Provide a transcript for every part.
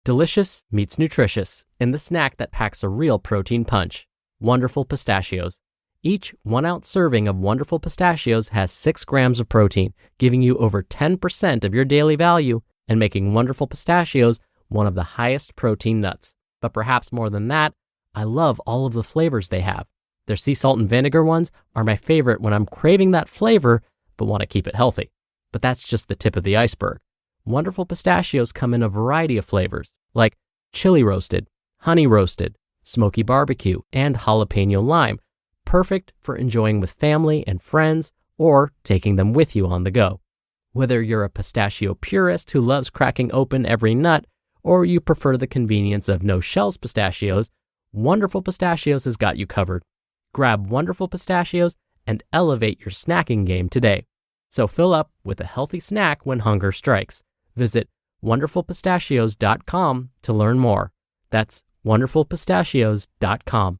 Delicious meets nutritious in the snack that packs a real protein punch. Wonderful Pistachios. Each 1-ounce serving of Wonderful Pistachios has 6 grams of protein, giving you over 10% of your daily value and making Wonderful Pistachios one of the highest protein nuts. But perhaps more than that, I love all of the flavors they have. Their sea salt and vinegar ones are my favorite when I'm craving that flavor but want to keep it healthy. But that's just the tip of the iceberg. Wonderful Pistachios come in a variety of flavors, like chili roasted, honey roasted, smoky barbecue, and jalapeno lime, perfect for enjoying with family and friends or taking them with you on the go. Whether you're a pistachio purist who loves cracking open every nut, or you prefer the convenience of no-shells pistachios, Wonderful Pistachios has got you covered. Grab Wonderful Pistachios and elevate your snacking game today. So fill up with a healthy snack when hunger strikes. Visit wonderfulpistachios.com to learn more. That's wonderfulpistachios.com.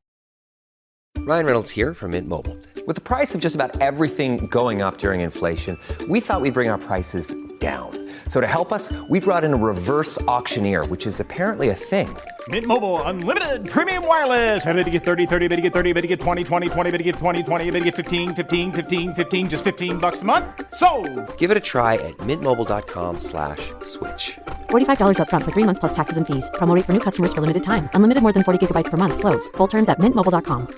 Ryan Reynolds here from Mint Mobile. With the price of just about everything going up during inflation, we thought we'd bring our prices down. So to help us, we brought in a reverse auctioneer, which is apparently a thing. Mint Mobile Unlimited Premium Wireless. How to get 30, 30, bit to get 30, bit to get 20, 20, 20, bit to get 20, 20, bit to get 15, 15, 15, 15, just $15 a month? Sold! Give it a try at mintmobile.com/switch. $45 up front for 3 months plus taxes and fees. Promo rate for new customers for limited time. Unlimited more than 40 gigabytes per month. Slows full terms at mintmobile.com.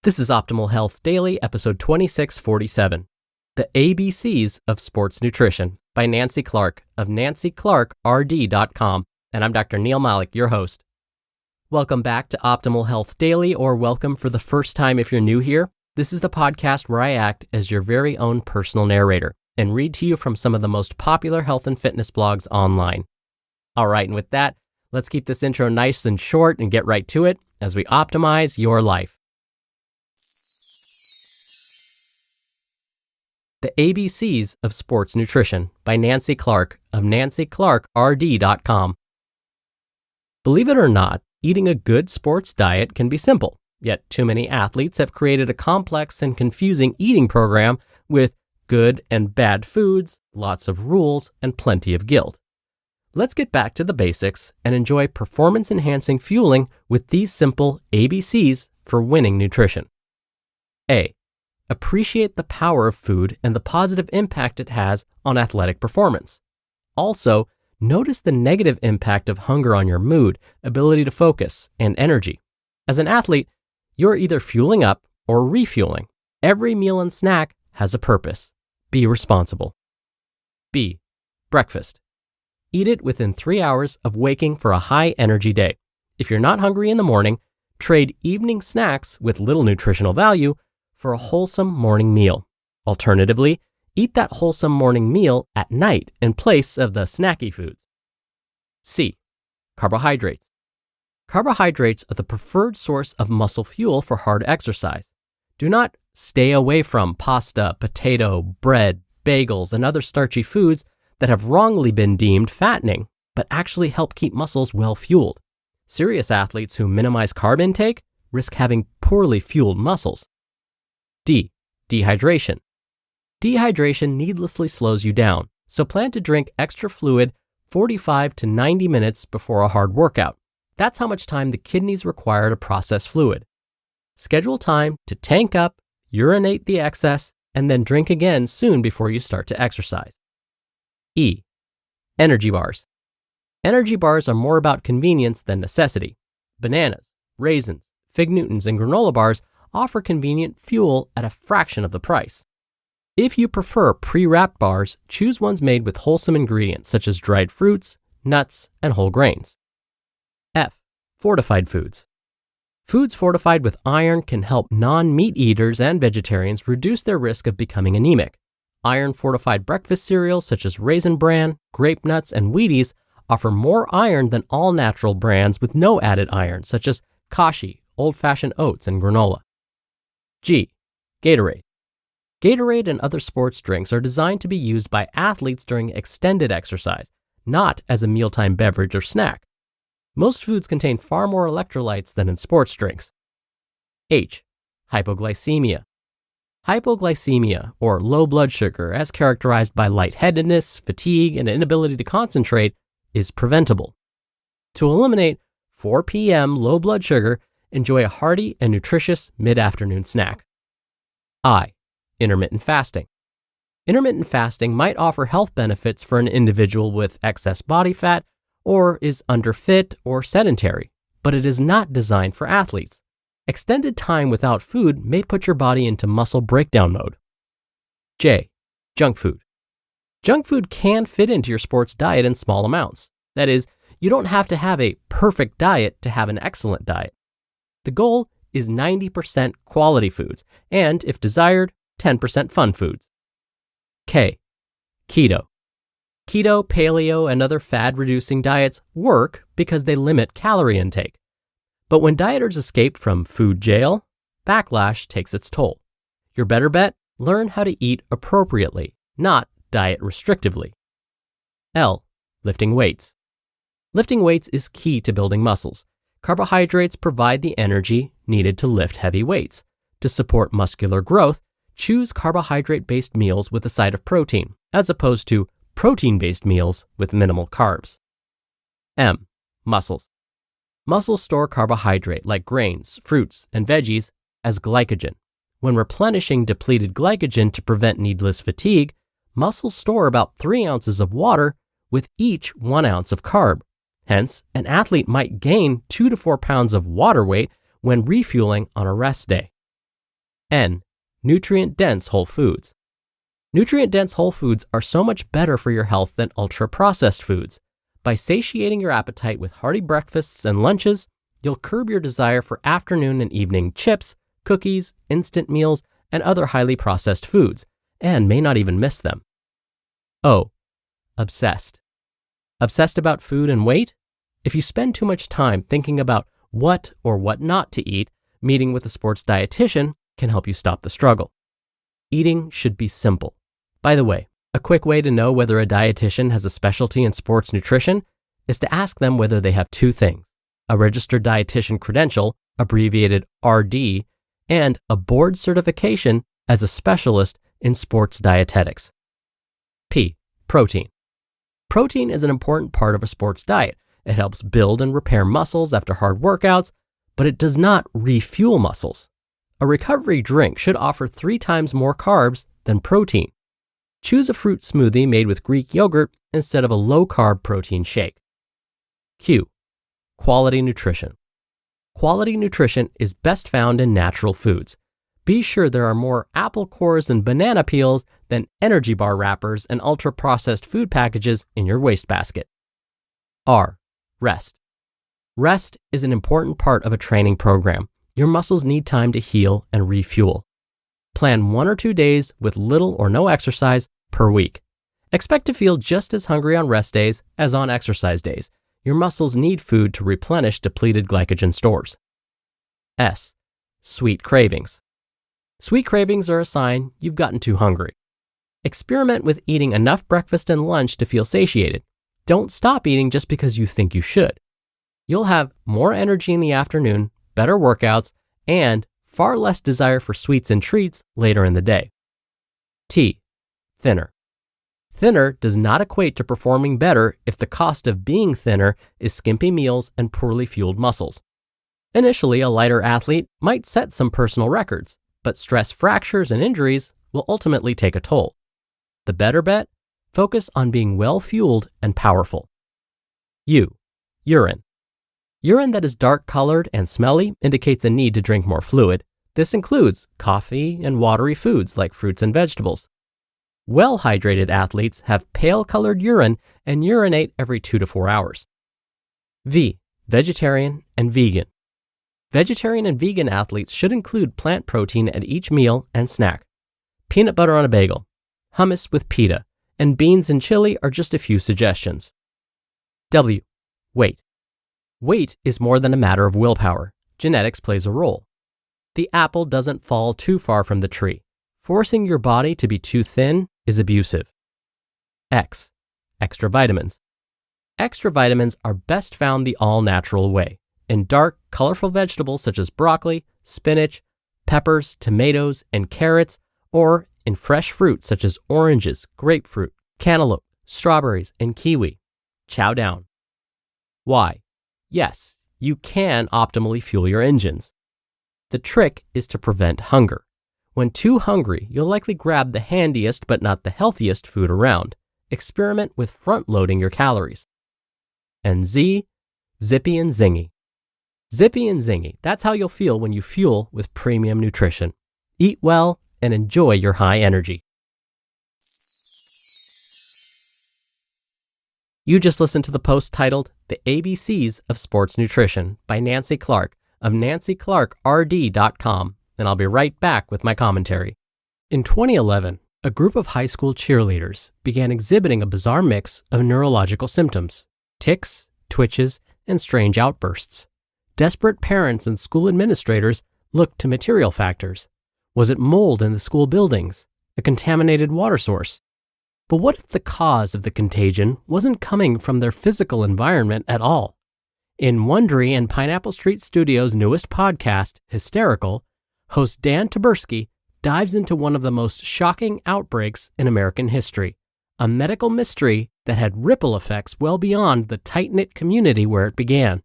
This is Optimal Health Daily, episode 2647. The ABCs of Sports Nutrition by Nancy Clark of nancyclarkrd.com. And I'm Dr. Neil Malik, your host. Welcome back to Optimal Health Daily, or welcome for the first time if you're new here. This is the podcast where I act as your very own personal narrator and read to you from some of the most popular health and fitness blogs online. All right, and with that, let's keep this intro nice and short and get right to it as we optimize your life. The ABCs of Sports Nutrition by Nancy Clark of nancyclarkrd.com. Believe it or not, eating a good sports diet can be simple, yet too many athletes have created a complex and confusing eating program with good and bad foods, lots of rules, and plenty of guilt. Let's get back to the basics and enjoy performance-enhancing fueling with these simple ABCs for winning nutrition. A. Appreciate the power of food and the positive impact it has on athletic performance. Also, notice the negative impact of hunger on your mood, ability to focus, and energy. As an athlete, you're either fueling up or refueling. Every meal and snack has a purpose. Be responsible. B. Breakfast. Eat it within 3 hours of waking for a high-energy day. If you're not hungry in the morning, trade evening snacks with little nutritional value for a wholesome morning meal. Alternatively, eat that wholesome morning meal at night in place of the snacky foods. C. Carbohydrates. Carbohydrates are the preferred source of muscle fuel for hard exercise. Do not stay away from pasta, potato, bread, bagels, and other starchy foods that have wrongly been deemed fattening, but actually help keep muscles well fueled. Serious athletes who minimize carb intake risk having poorly fueled muscles. D. Dehydration. Dehydration needlessly slows you down, so plan to drink extra fluid 45 to 90 minutes before a hard workout. That's how much time the kidneys require to process fluid. Schedule time to tank up, urinate the excess, and then drink again soon before you start to exercise. E. Energy bars. Energy bars are more about convenience than necessity. Bananas, raisins, fig Newtons, and granola bars offer convenient fuel at a fraction of the price. If you prefer pre-wrapped bars, choose ones made with wholesome ingredients such as dried fruits, nuts, and whole grains. F. Fortified foods. Foods fortified with iron can help non-meat eaters and vegetarians reduce their risk of becoming anemic. Iron-fortified breakfast cereals such as Raisin Bran, Grape Nuts, and Wheaties offer more iron than all-natural brands with no added iron such as Kashi, old-fashioned oats, and granola. G. Gatorade. Gatorade and other sports drinks are designed to be used by athletes during extended exercise, not as a mealtime beverage or snack. Most foods contain far more electrolytes than in sports drinks. H. Hypoglycemia. Hypoglycemia, or low blood sugar, as characterized by lightheadedness, fatigue, and inability to concentrate, is preventable. To eliminate 4 p.m. low blood sugar, enjoy a hearty and nutritious mid-afternoon snack. I. Intermittent fasting. Intermittent fasting might offer health benefits for an individual with excess body fat or is underfit or sedentary, but it is not designed for athletes. Extended time without food may put your body into muscle breakdown mode. J. Junk food. Junk food can fit into your sports diet in small amounts. That is, you don't have to have a perfect diet to have an excellent diet. The goal is 90% quality foods and, if desired, 10% fun foods. K. Keto. Keto, paleo, and other fad-reducing diets work because they limit calorie intake. But when dieters escape from food jail, backlash takes its toll. Your better bet? Learn how to eat appropriately, not diet restrictively. L. Lifting weights. Lifting weights is key to building muscles. Carbohydrates provide the energy needed to lift heavy weights. To support muscular growth, choose carbohydrate-based meals with a side of protein, as opposed to protein-based meals with minimal carbs. M. Muscles. Muscles store carbohydrate like grains, fruits, and veggies as glycogen. When replenishing depleted glycogen to prevent needless fatigue, muscles store about 3 ounces of water with each 1 ounce of carb. Hence, an athlete might gain 2 to 4 pounds of water weight when refueling on a rest day. N. Nutrient-dense whole foods. Nutrient-dense whole foods are so much better for your health than ultra-processed foods. By satiating your appetite with hearty breakfasts and lunches, you'll curb your desire for afternoon and evening chips, cookies, instant meals, and other highly processed foods, and may not even miss them. O. Obsessed. Obsessed about food and weight? If you spend too much time thinking about what or what not to eat, meeting with a sports dietitian can help you stop the struggle. Eating should be simple. By the way, a quick way to know whether a dietitian has a specialty in sports nutrition is to ask them whether they have 2 things: a registered dietitian credential, abbreviated RD, and a board certification as a specialist in sports dietetics. P. Protein. Protein is an important part of a sports diet. It helps build and repair muscles after hard workouts, but it does not refuel muscles. A recovery drink should offer 3 times more carbs than protein. Choose a fruit smoothie made with Greek yogurt instead of a low-carb protein shake. Q. Quality nutrition. Quality nutrition is best found in natural foods. Be sure there are more apple cores and banana peels than energy bar wrappers and ultra-processed food packages in your wastebasket. R. Rest. Rest is an important part of a training program. Your muscles need time to heal and refuel. Plan 1 or 2 days with little or no exercise per week. Expect to feel just as hungry on rest days as on exercise days. Your muscles need food to replenish depleted glycogen stores. S. Sweet cravings. Sweet cravings are a sign you've gotten too hungry. Experiment with eating enough breakfast and lunch to feel satiated. Don't stop eating just because you think you should. You'll have more energy in the afternoon, better workouts, and far less desire for sweets and treats later in the day. T. Thinner. Thinner does not equate to performing better if the cost of being thinner is skimpy meals and poorly fueled muscles. Initially, a lighter athlete might set some personal records, but stress fractures and injuries will ultimately take a toll. The better bet? Focus on being well-fueled and powerful. U. Urine. Urine that is dark-colored and smelly indicates a need to drink more fluid. This includes coffee and watery foods like fruits and vegetables. Well-hydrated athletes have pale-colored urine and urinate every 2 to 4 hours. V. Vegetarian and vegan. Vegetarian and vegan athletes should include plant protein at each meal and snack. Peanut butter on a bagel, hummus with pita, and beans and chili are just a few suggestions. W. Weight. Weight is more than a matter of willpower. Genetics plays a role. The apple doesn't fall too far from the tree. Forcing your body to be too thin is abusive. X. Extra vitamins. Extra vitamins are best found the all-natural way, in dark, colorful vegetables such as broccoli, spinach, peppers, tomatoes, and carrots, or in fresh fruit such as oranges, grapefruit, cantaloupe, strawberries, and kiwi. Chow down. Y. yes, you can optimally fuel your engines. The trick is to prevent hunger. When too hungry, you'll likely grab the handiest but not the healthiest food around. Experiment with front-loading your calories. And Z, zippy and zingy. Zippy and zingy, that's how you'll feel when you fuel with premium nutrition. Eat well and enjoy your high energy. You just listened to the post titled The ABCs of Sports Nutrition by Nancy Clark of nancyclarkrd.com, and I'll be right back with my commentary. In 2011, a group of high school cheerleaders began exhibiting a bizarre mix of neurological symptoms, tics, twitches, and strange outbursts. Desperate parents and school administrators looked to material factors. Was it mold in the school buildings? A contaminated water source? But what if the cause of the contagion wasn't coming from their physical environment at all? In Wondery and Pineapple Street Studios' newest podcast, Hysterical, host Dan Taberski dives into one of the most shocking outbreaks in American history, a medical mystery that had ripple effects well beyond the tight-knit community where it began.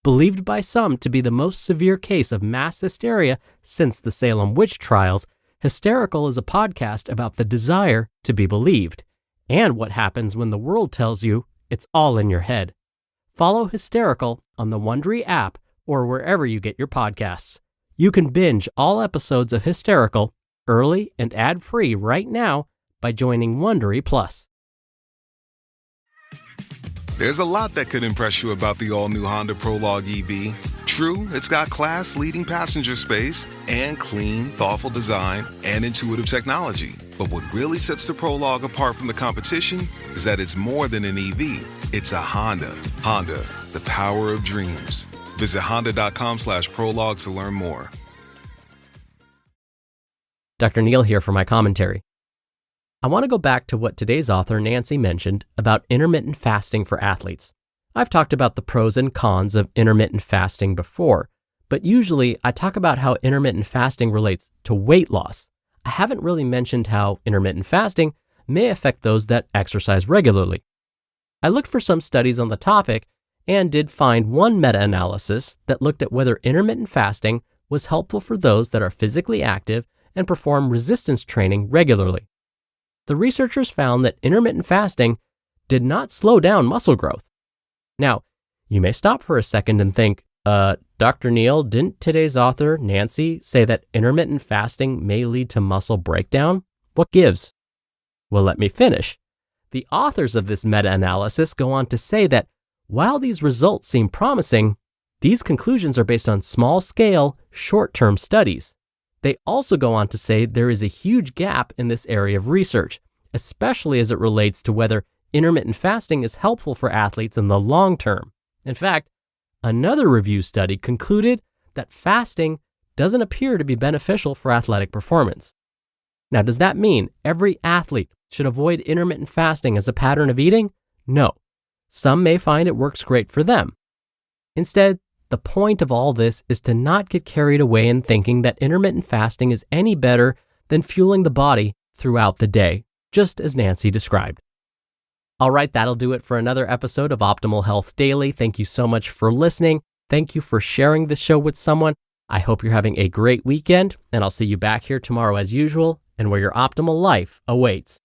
Believed by some to be the most severe case of mass hysteria since the Salem witch trials, Hysterical is a podcast about the desire to be believed and what happens when the world tells you it's all in your head. Follow Hysterical on the Wondery app or wherever you get your podcasts. You can binge all episodes of Hysterical early and ad-free right now by joining Wondery Plus. There's a lot that could impress you about the all-new Honda Prologue EV. True, it's got class-leading passenger space and clean, thoughtful design and intuitive technology. But what really sets the Prologue apart from the competition is that it's more than an EV. It's a Honda. Honda, the power of dreams. Visit honda.com/prologue to learn more. Dr. Neal here for my commentary. I want to go back to what today's author Nancy mentioned about intermittent fasting for athletes. I've talked about the pros and cons of intermittent fasting before, but usually I talk about how intermittent fasting relates to weight loss. I haven't really mentioned how intermittent fasting may affect those that exercise regularly. I looked for some studies on the topic and did find one meta-analysis that looked at whether intermittent fasting was helpful for those that are physically active and perform resistance training regularly. The researchers found that intermittent fasting did not slow down muscle growth. Now, you may stop for a second and think, Dr. Neal, didn't today's author, Nancy, say that intermittent fasting may lead to muscle breakdown? What gives? Well, let me finish. The authors of this meta-analysis go on to say that while these results seem promising, these conclusions are based on small-scale, short-term studies. They also go on to say there is a huge gap in this area of research, especially as it relates to whether intermittent fasting is helpful for athletes in the long term. In fact, another review study concluded that fasting doesn't appear to be beneficial for athletic performance. Now, does that mean every athlete should avoid intermittent fasting as a pattern of eating? No. Some may find it works great for them. Instead, the point of all this is to not get carried away in thinking that intermittent fasting is any better than fueling the body throughout the day, just as Nancy described. All right, that'll do it for another episode of Optimal Health Daily. Thank you so much for listening. Thank you for sharing this show with someone. I hope you're having a great weekend, and I'll see you back here tomorrow as usual and where your optimal life awaits.